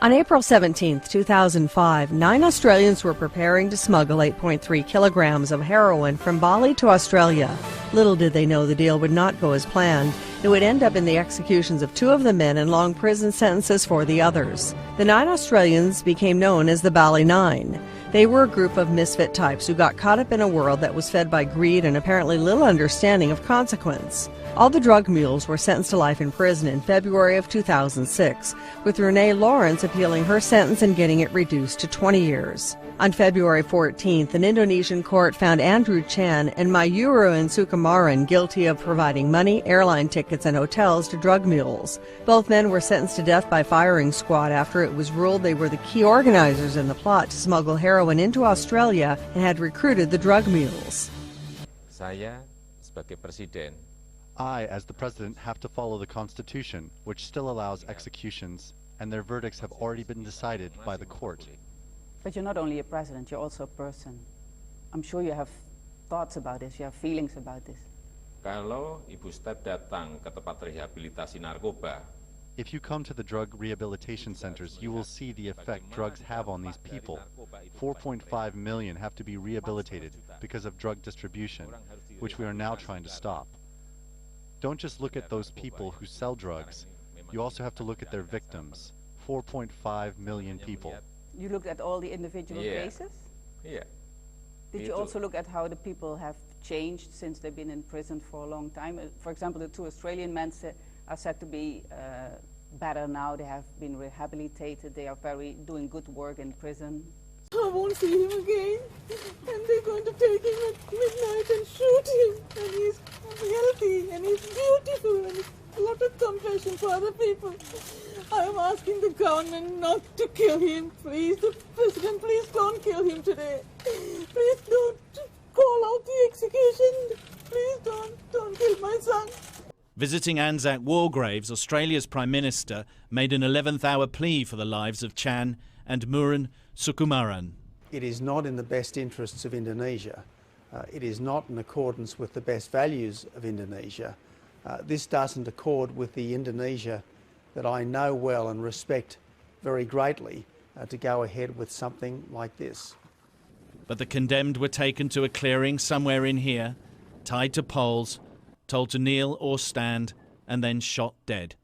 On April 17, 2005, 9 Australians were preparing to smuggle 8.3 kilograms of heroin from Bali to Australia. Little did they know the deal would not go as planned. It would end up in the executions of 2 of the men and long prison sentences for the others. The 9 Australians became known as the Nali Nine. They were a group of misfit types who got caught up in a world that was fed by greed and apparently little understanding of consequence. All the drug mules were sentenced to life in prison in February of 2006, with Renee Lawrence appealing her sentence and getting it reduced to 20 years. On February 14th, an Indonesian court found Andrew Chan and Mayuruan Sukumaran guilty of providing money, airline tickets, and hotels to drug mules. Both men were sentenced to death by firing squad after it was ruled they were the key organizers in the plot to smuggle heroin into Australia and had recruited the drug mules. Saya sebagai presiden. I, as the President, have to follow the Constitution, which still allows executions, and their verdicts have already been decided by the court. But you're not only a president, you're also a person. I'm sure you have thoughts about this, you have feelings about this. Kalau Ibu Step datang ke tempat rehabilitasi narkoba, if you come to the drug rehabilitation centers, you will see the effect drugs have on these people. 4.5 million have to be rehabilitated because of drug distribution, which we are now trying to stop. Don't just look at those people who sell drugs. You also have to look at their victims. 4.5 million people. You looked at all the individual cases? Yeah. Did you also look at how the people have changed since they've been in prison for a long time? For example, the 2 Australian men are said to be better now. They have been rehabilitated. They are doing good work in prison. I won't see him again, and they're going to take him at midnight and shoot him, and he's healthy, and he's beautiful, and it's a lot of compassion for other people. I'm asking the government not to kill him, please. The President, please don't kill him today. Please don't call out the execution. Please don't kill my son. Visiting Anzac war graves, Australia's Prime Minister made an 11th-hour plea for the lives of Chan and Muran Sukumaran. It is not in the best interests of Indonesia. It is not in accordance with the best values of Indonesia. This doesn't accord with the Indonesia that I know well and respect very greatly to go ahead with something like this. But the condemned were taken to a clearing somewhere in here, tied to poles, told to kneel or stand, and then shot dead.